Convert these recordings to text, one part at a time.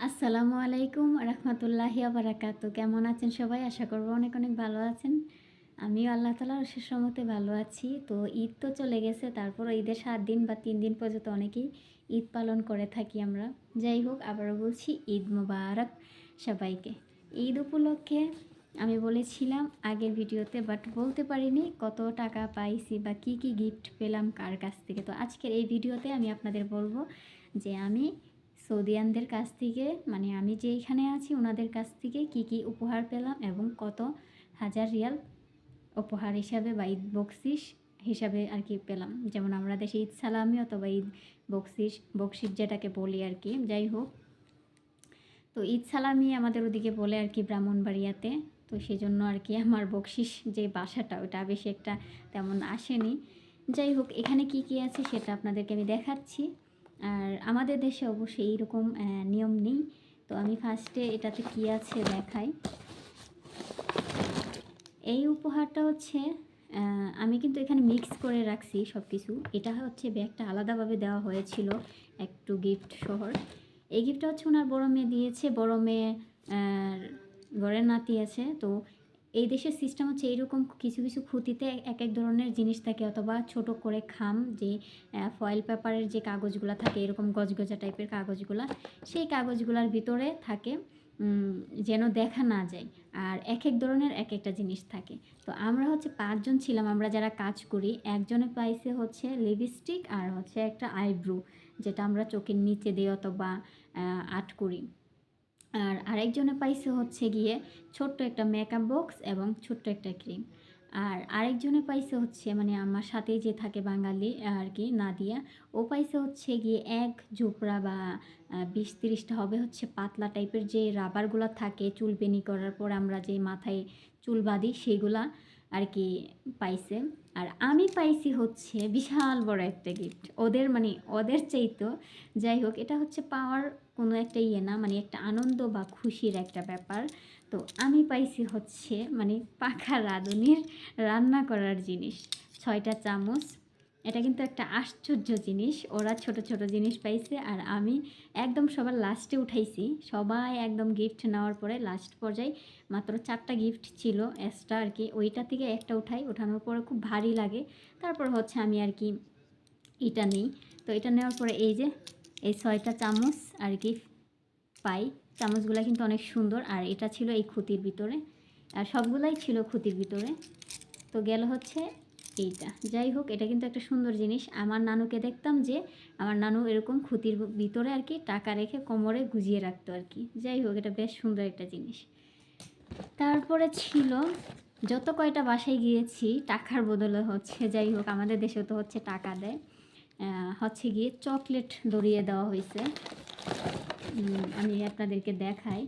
আসসালামু আলাইকুম রহমতুল্লাহি বারাকাতু। কেমন আছেন সবাই? আশা করব অনেক অনেক ভালো আছেন। আমিও আল্লাহ তাআলার অশেষ রহমতে ভালো আছি। তো ঈদ তো চলে গেছে, তারপরও ঈদের ৭ দিন বা ৩ দিন পর্যন্ত অনেকেই ঈদ পালন করে থাকি আমরা। যাই হোক, আবারও বলছি ঈদ মোবারক সবাইকে। ঈদ উপলক্ষে আমি বলেছিলাম আগের ভিডিওতে, বাট বলতে পারিনি কত টাকা পাইছি বা কি কি গিফট পেলাম কার কাছ থেকে। তো আজকের এই ভিডিওতে আমি আপনাদের বলবো যে আমি সৌদিয়ানদের কাছ থেকে, মানে আমি যেইখানে আছি ওনাদের কাছ থেকে কি কি উপহার পেলাম এবং কত হাজার রিয়াল উপহার হিসাবে বা ঈদ বকশিস হিসাবে আর কি পেলাম। যেমন আমরা দেশে ঈদ সালামি অথবা ঈদ বকশিস যেটাকে বলি আর কি। যাই হোক, তো ঈদ সালামি আমাদের ওদিকে বলে আর কি ব্রাহ্মণবাড়িয়াতে। তো সেই জন্য আর কি আমার বকশিস যে বাসাটা ওটা বেশি একটা তেমন আসেনি। যাই হোক, এখানে কি কি আছে সেটা আপনাদেরকে আমি দেখাচ্ছি। আর আমাদের দেশে অবশ্যই এইরকম নিয়ম নেই। তো আমি ফার্স্টে এটাতে কি আছে দেখাই। এই উপহারটা হচ্ছে আমি কিন্তু এখানে মিক্স করে রাখছি সব কিছু। এটা হচ্ছে ব্যাগটা আলাদাভাবে দেওয়া হয়েছিল একটু গিফট শহর। এই গিফটটা হচ্ছে ওনার বড় মেয়ে দিয়েছে। বড় মেয়ে ঘরের নাতি আছে। তো এই দেশের সিস্টেম হচ্ছে এইরকম, কিছু কিছু খুঁতিতে এক এক ধরনের জিনিস থাকে, অথবা ছোট করে খাম, যে ফয়েল পেপারের যে কাগজগুলো থাকে এরকম গজগজা টাইপের কাগজগুলো, সেই কাগজগুলোর ভিতরে থাকে যেন দেখা না যায়। আর এক এক ধরনের এক একটা জিনিস থাকে। তো আমরা হচ্ছে 5 জন ছিলাম, আমরা যারা কাজ করি। একজনে পাইছে হচ্ছে লিপস্টিক আর হচ্ছে একটা আইব্রো, যেটা আমরা চোখের নিচে দিই অথবা আর্ট করি। আর আরেকজনে পাইছে হচ্ছে গিয়ে ছোট্ট একটা মেকআপ বক্স এবং ছোট্ট একটা ক্রিম। আর আরেকজনে পাইছে হচ্ছে, মানে আমার সাথেই যে থাকে বাঙালি আর কি, নাদিয়া, ও পাইছে হচ্ছে গিয়ে এক ঝোপড়া বা 20-30টা হবে হচ্ছে পাতলা টাইপের যে রাবারগুলো থাকে চুল বেনি করার পর আমরা যে মাথায় চুল বাঁধি সেইগুলা আর কি পাইছে। আর আমি পাইছি হচ্ছে বিশাল বড় একটা গিফট, ওদের মানে ওদের চাইতো। যাই হোক, এটা হচ্ছে পাওয়ার কোনো একটা ইয়ে না, মানে একটা আনন্দ বা খুশির একটা ব্যাপার। তো আমি পাইছি হচ্ছে মানে পাখা রাঁধুনির রান্না করার জিনিস, 6টা চামচ। এটা কিন্তু একটা আশ্চর্য জিনিস। ওরা ছোট ছোট জিনিস পাইছে আর আমি একদম সবার লাস্টে উঠাইছি। সবাই একদম গিফট নেওয়ার পরে লাস্ট পর্যায়ে মাত্র 4টা গিফট ছিল এক্সট্রা আর কি, ওইটা থেকে একটা উঠাই। ওঠানোর পরে খুব ভারী লাগে, তারপর হচ্ছে আমি আর কি এটা নিই। তো এটা নেওয়ার পরে এই যে এই 6টা চামচ আর কি পাই। চামচগুলো কিন্তু অনেক সুন্দর, আর এটা ছিল এই খুঁতির ভিতরে, আর সবগুলাই ছিল খুঁতির ভিতরে। তো গেল হচ্ছে এইটা। যাই হোক, এটা কিন্তু একটা সুন্দর জিনিস। আমার নানুকে দেখতাম যে আমার নানু এরকম খুঁতির ভিতরে আর কি টাকা রেখে কোমরে গুজিয়ে রাখতো আর কি। যাই হোক, এটা বেশ সুন্দর একটা জিনিস। তারপরে ছিল, যত কয়টা বাসায় গিয়েছি টাকার বদলে হচ্ছে, যাই হোক আমাদের দেশে তো হচ্ছে টাকা দেয়, হচ্ছে গিয়ে চকলেট ধরিয়ে দেওয়া হয়েছে। আমি আপনাদেরকে দেখাই।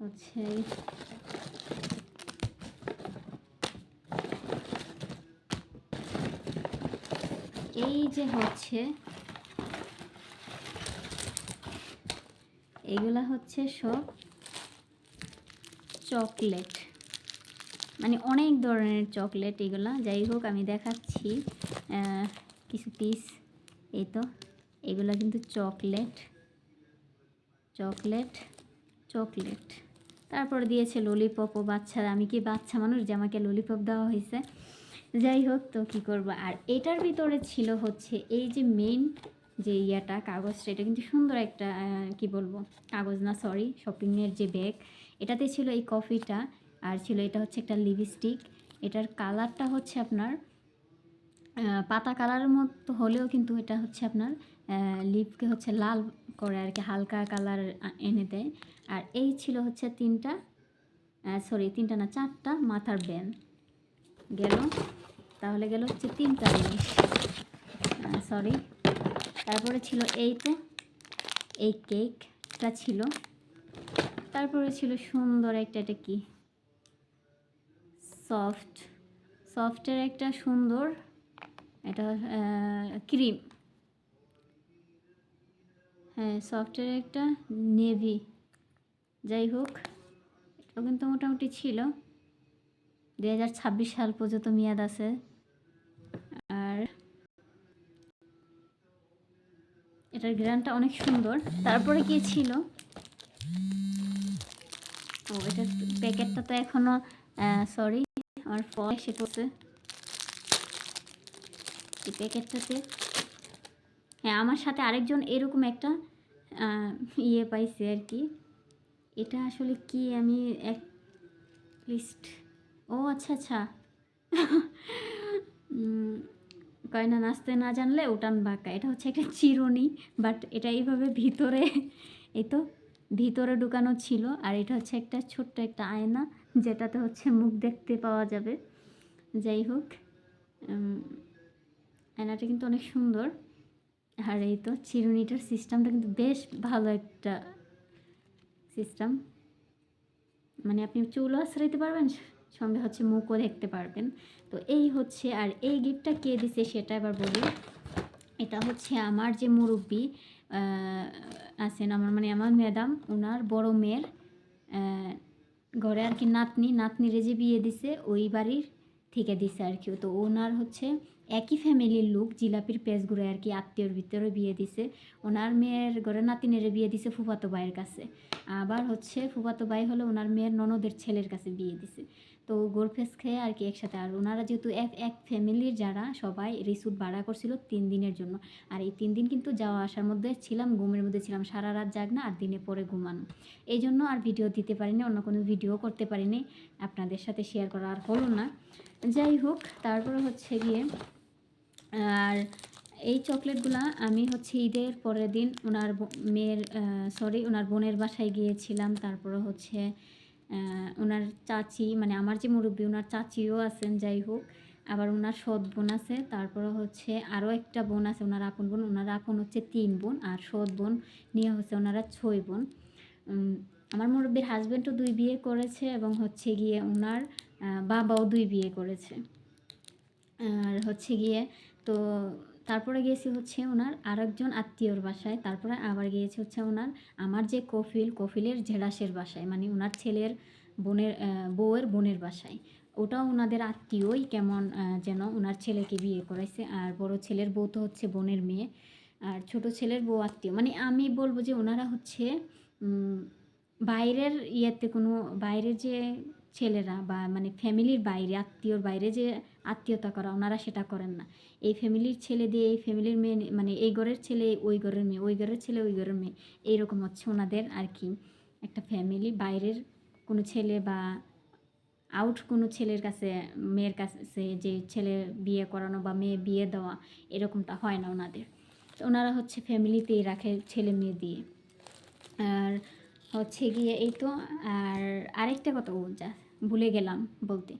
হচ্ছে এই যে হচ্ছে এগুলা হচ্ছে সব চকলেট, মানে অনেক ধরনের চকলেট এগুলা। যাই হোক, আমি দেখাচ্ছি কিছু পিস। এই তো এগুলা কিন্তু চকলেট চকলেট চকলেট। তারপর দিয়েছে ললিপপও। বাচ্চারা, আমি কি বাচ্চা মানুষ যে আমাকে ললিপপ দেওয়া হয়েছে? যাই হোক, তো কী করবো। আর এটার ভিতরে ছিল হচ্ছে এই যে মেইন যে ইয়াটা, কাগজটা। এটা কিন্তু সুন্দর একটা কি বলবো, কাগজ না সরি, শপিংয়ের যে ব্যাগ। এটাতে ছিল এই কফিটা, আর ছিল এটা হচ্ছে একটা লিপস্টিক। এটার কালারটা হচ্ছে আপনার পাতা কালারের মতো হলেও কিন্তু এটা হচ্ছে আপনার লিপকে হচ্ছে লাল করে আর কি, হালকা কালার এনে দেয়। আর এই ছিল হচ্ছে 3টা, সরি 3টা না 4টা মাথার ব্যান্ড। গেল, তাহলে গেল হচ্ছে 3টা জিনিস, সরি। তারপরে ছিল এই তো এই কেকটা ছিল। তারপরে ছিল সুন্দর একটা, এটা কি সফটের একটা সুন্দর, এটা ক্রিম, হ্যাঁ সফটের একটা নেভি। যাই হোক, এটাও কিন্তু মোটামুটি ছিল। 2026 সাল পর্যন্ত মেয়াদ আছে। আর এটার গ্রানটা অনেক সুন্দর। তারপরে কি ছিল, ও এটার প্যাকেটটা তো এখনও, সরি আমার ফল এসে পড়ছে এই প্যাকেটটাতে। হ্যাঁ, আমার সাথে আরেকজন এরকম একটা ইয়ে পাইছে আর কি। এটা আসলে কি আমি এক লিস্ট, ও আচ্ছা আচ্ছা কয় না নাচতে না জানলে উঠান বাঁকা, এটা হচ্ছে একটা চিরুনি, বাট এটা এইভাবে ভিতরে, এই তো ভিতরে ঢুকানো ছিল। আর এটা হচ্ছে একটা ছোট্ট একটা আয়না, যেটাতে হচ্ছে মুখ দেখতে পাওয়া যাবে। যাই হোক, আয়নাটা কিন্তু অনেক সুন্দর। আর এই তো চিরুনিটার সিস্টেমটা কিন্তু বেশ ভালো একটা সিস্টেম, মানে আপনি চুলও আশ্রাইতে পারবেন, সঙ্গে হচ্ছে মুখও দেখতে পারবেন। তো এই হচ্ছে, আর এই গিফটটা কে দিছে সেটা এবার বলি। এটা হচ্ছে আমার যে মুরব্বি আছেন, আমার মানে আমার ম্যাডাম, ওনার বড় মেয়ের ঘরে আর কি নাতনিরে যে বিয়ে দিছে ওই বাড়ির থেকে দিছে আর কি। তো ওনার হচ্ছে একই ফ্যামিলির লোক, জিলাপির পেঁচ ঘুরে আর কি, আত্মীয়র ভিতরে বিয়ে দিছে। ওনার মেয়ের ঘরে নাতিনেরে বিয়ে দিছে ফুফাতো ভাইয়ের কাছে, আবার হচ্ছে ফুফাতো ভাই হলো ওনার মেয়ের ননদের ছেলের কাছে বিয়ে দিছে। তো গোলফেস খেয়ে আর কি একসাথে। আর ওনারা যেহেতু এক ফ্যামিলির, যারা সবাই রিসুট ভাড়া করছিল 3 দিনের জন্য। আর এই 3 দিন কিন্তু যাওয়া আসার মধ্যে ছিলাম, ঘুমের মধ্যে ছিলাম, সারা রাত জাগনা আর দিনে পরে ঘুমানো। এই জন্য আর ভিডিও দিতে পারিনি, অন্য কোনো ভিডিও করতে পারিনি, আপনাদের সাথে শেয়ার করা আর হলো না। যাই হোক, তারপরে হচ্ছে গিয়ে, আর এই চকলেটগুলা আমি হচ্ছে ঈদের পরের দিন ওনার ওনার বোনের বাসায় গিয়েছিলাম। তারপরে হচ্ছে ওনার চাচি, মানে আমার যে মুরব্বী ওনার চাচিও আছেন, যাই হোক, আবার ওনার সৎ বোন আছে। তারপরে হচ্ছে আরও একটা বোন আছে ওনার আপন বোন, ওনার আপন হচ্ছে 3 বোন, আর সৎ বোন নিয়ে হচ্ছে ওনারা 6 বোন। আমার মুরব্বীর হাজব্যান্ডও 2 বিয়ে করেছে, এবং হচ্ছে গিয়ে ওনার বাবাও 2 বিয়ে করেছে। আর হচ্ছে গিয়ে, তো তারপরে গিয়েছি হচ্ছে ওনার আরেকজন আত্মীয়র বাসায়। তারপরে আবার গিয়েছি হচ্ছে ওনার, আমার যে কফিলের ঝেড়াসের বাসায়, মানে ওনার ছেলের বউয়ের বোনের বাসায়। ওটাও ওনাদের আত্মীয়ই, কেমন যেন ওনার ছেলেকে বিয়ে করাইছে। আর বড় ছেলের বউ তো হচ্ছে বোনের মেয়ে, আর ছোট ছেলের বউ আত্মীয়। মানে আমি বলবো যে ওনারা হচ্ছে বাইরের কোনো বাইরের যে ছেলেরা, বা মানে ফ্যামিলির বাইরে, আত্মীয়র বাইরে যে আত্মীয়তা করা, ওনারা সেটা করেন না। এই ফ্যামিলির ছেলে দিয়ে এই ফ্যামিলির মেয়ে, মানে এই ঘরের ছেলে ওই ঘরের মেয়ে, ওই ঘরের ছেলে ওই ঘরের মেয়ে, এইরকম হচ্ছে ওনাদের আর কি একটা ফ্যামিলি। বাইরের কোনো ছেলে বা আউট কোনো ছেলের কাছে, মেয়ের কাছে যে ছেলে বিয়ে করানো বা মেয়ে বিয়ে দেওয়া, এরকমটা হয় না ওনাদের। তো ওনারা হচ্ছে ফ্যামিলিতেই রাখে ছেলে মেয়ে দিয়ে। আর হচ্ছে গিয়ে এই তো, আর আরেকটা কথা ভুলে গেলাম বলতে,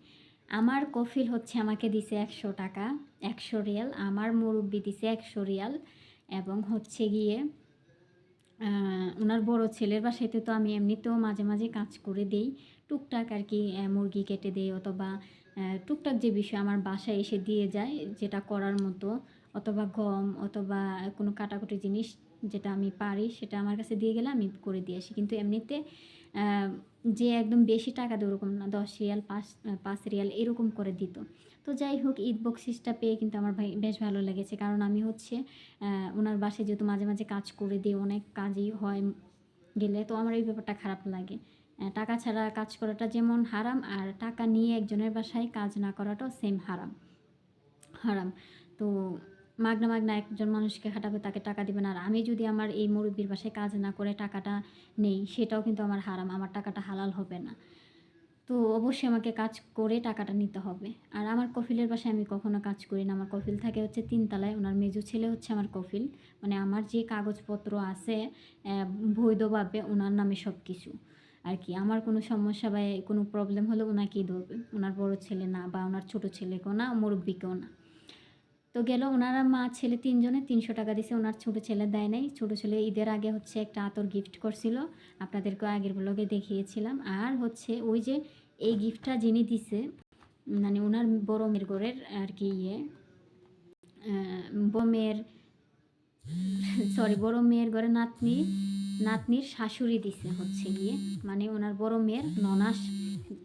আমার কফিল হচ্ছে আমাকে দিছে 100 টাকা, 100 রিয়াল। আমার মুরব্বি দিছে 100 রিয়াল। এবং হচ্ছে গিয়ে ওনার বড় ছেলের বাসাইতে তো আমি এমনিতেও মাঝে মাঝে কাজ করে দেই, টুকটাক আর কি, মুরগি কেটে দেই, অথবা টুকটাক যে বিষয় আমার বাসায় এসে দিয়ে যায় যেটা করার মতো, অথবা গম, অথবা কোনো কাটাকুটি জিনিস যেটা আমি পারি সেটা আমার কাছে দিয়ে গেলে আমি করে দিয়ে আসি। কিন্তু এমনিতে যে একদম বেশি টাকা দেয় ওরকম না, 10 রিয়াল, 5 রিয়াল এরকম করে দিত। তো যাই হোক, ঈদ বকশিসটা পেয়ে কিন্তু আমার বেশ ভালো লেগেছে, কারণ আমি হচ্ছে ওনার বাসায় যেহেতু মাঝে মাঝে কাজ করে দিই, অনেক কাজই হয় গেলে, তো আমার এই ব্যাপারটা খারাপ লাগে। টাকা ছাড়া কাজ করাটা যেমন হারাম, আর টাকা নিয়ে একজনের বাসায় কাজ না করাটাও সেম হারাম। তো মাগনা একজন মানুষকে খাটাবে, তাকে টাকা দিবেন। আর আমি যদি আমার এই মুরব্বির বাসায় কাজ না করে টাকাটা নেই, সেটাও কিন্তু আমার হারাম, আমার টাকাটা হালাল হবে না। তো অবশ্যই আমাকে কাজ করে টাকাটা নিতে হবে। আর আমার কফিলের বাসায় আমি কখনো কাজ করি না। আমার কফিল থাকে হচ্ছে 3 তলায়, ওনার মেজো ছেলে হচ্ছে আমার কফিল, মানে আমার যে কাগজপত্র আছে বৈধভাবে ওনার নামে সব কিছু আর কি। আমার কোনো সমস্যা বা কোনো প্রবলেম হলে ওনাকেই ধরবে, ওনার বড় ছেলে না, বা ওনার ছোট ছেলেকেও না, মুরব্বিকেও না। তো গেল, ওনারা মা ছেলে 3 জনে 300 টাকা দিছে, ওনার ছোটো ছেলে দেয় নাই। ছোটো ছেলে ঈদের আগে হচ্ছে একটা আতর গিফট করছিল, আপনাদেরকে আগের ব্লগে দেখিয়েছিলাম। আর হচ্ছে ওই যে এই গিফটটা যিনি দিছে, মানে ওনার বড় মেয়ের ঘরের আর কি বড় মেয়ের ঘরে নাতনির শাশুড়ি দিছে হচ্ছে গিয়ে, মানে ওনার বড় মেয়ের ননাস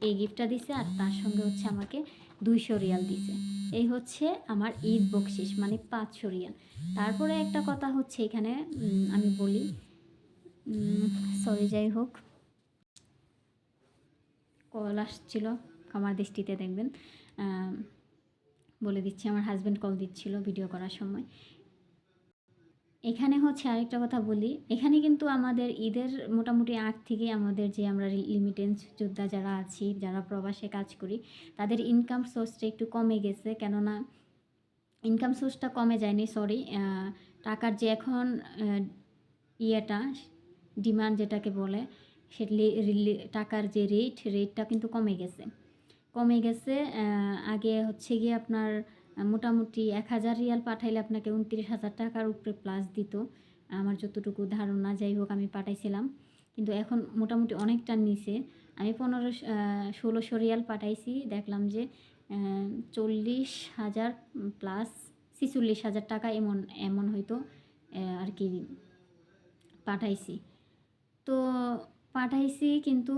এই গিফটটা দিছে। আর তার সঙ্গে হচ্ছে আমাকে 200 রিয়াল দিছে। এই হচ্ছে আমার ঈদ বকশিস, মানে 500 রিয়াল। তারপরে একটা কথা হচ্ছে এখানে আমি বলি, সরি, যাই হোক, কল আসছিল, আমার দৃষ্টিতে দেখবেন। বলে দিচ্ছি, আমার হাজব্যান্ড কল দিচ্ছিল ভিডিও করার সময়। এখানে হচ্ছে আরেকটা কথা বলি, এখানে কিন্তু আমাদের ঈদের মোটামুটি আগ থেকে আমাদের যে আমরা লিমিটেন্স যোদ্ধা যারা আছি, যারা প্রবাসে কাজ করি, তাদের ইনকাম সোর্সটা একটু কমে গেছে। কেননা ইনকাম সোর্সটা কমে যায়নি, সরি, টাকার যে এখন ইয়েটা ডিমান্ড যেটাকে বলে, সে টাকার যে রেটটা কিন্তু কমে গেছে। আগে হচ্ছে গিয়ে আপনার মোটামুটি 1000 রিয়াল পাঠাইলে আপনাকে 29,000 টাকার উপরে প্লাস দিত, আমার যতটুকু ধারণা। যাই হোক, আমি পাঠাইছিলাম, কিন্তু এখন মোটামুটি অনেকটা নিচে। আমি 1600 রিয়াল পাঠাইছি, দেখলাম যে 40,000 প্লাস 46,000 টাকা এমন হয়তো আর কি পাঠাইছি। তো পাঠাইছি, কিন্তু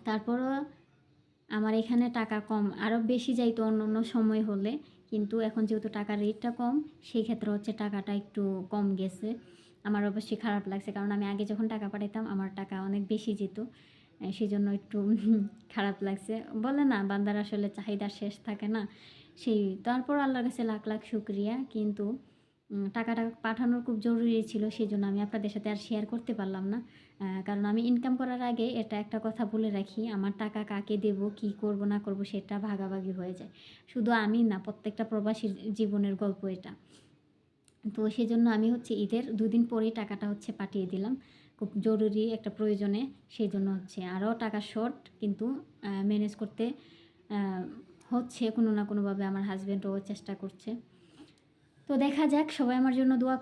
তারপরও আমার এখানে টাকা কম, আরও বেশি যাইতো অন্য অন্য সময় হলে, কিন্তু এখন যেহেতু টাকার রেটটা কম, সেই ক্ষেত্রে হচ্ছে টাকাটা একটু কম গেছে। আমার অবশ্যই খারাপ লাগছে, কারণ আমি আগে যখন টাকা পাঠাইতাম আমার টাকা অনেক বেশি যেত, সেই জন্য একটু খারাপ লাগছে। বলে না, বান্দার আসলে চাহিদা শেষ থাকে না, সেই তারপর আল্লাহর কাছে লাখ লাখ শুকরিয়া। কিন্তু টাকাটা পাঠানোর খুব জরুরি ছিল, সেই জন্য আমি আপনাদের সাথে আর শেয়ার করতে পারলাম না। কারণ আমি ইনকাম করার আগে এটা একটা কথা বলে রাখি, আমার টাকা কাকে দেব, কি করব না করব সেটা ভাগাভাগি হয়ে যায়। শুধু আমি না, প্রত্যেকটা প্রবাসীর জীবনের গল্প এটা। তো সেই জন্য আমি হচ্ছে ঈদের 2 দিন পরেই টাকাটা হচ্ছে পাঠিয়ে দিলাম, খুব জরুরি একটা প্রয়োজনে। সেই জন্য হচ্ছে আরও টাকা শর্ট, কিন্তু ম্যানেজ করতে হচ্ছে কোনো না কোনোভাবে। আমার হাজব্যান্ডও চেষ্টা করছে। তো দেখা যাক, সবাই আমার জন্য দোয়া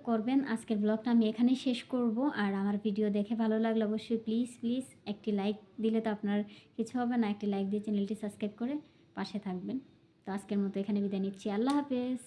করবেন। আজকের ব্লগটা আমি এখানেই শেষ করব। আর আমার ভিডিও দেখে ভালো লাগলে অবশ্যই প্লিজ একটি লাইক দিলে তো আপনার কিছু হবে না, একটি লাইক দিয়ে চ্যানেলটি সাবস্ক্রাইব করে পাশে থাকবেন। তো আজকের মতো এখানে বিদায় নিচ্ছি। আল্লাহ হাফেজ।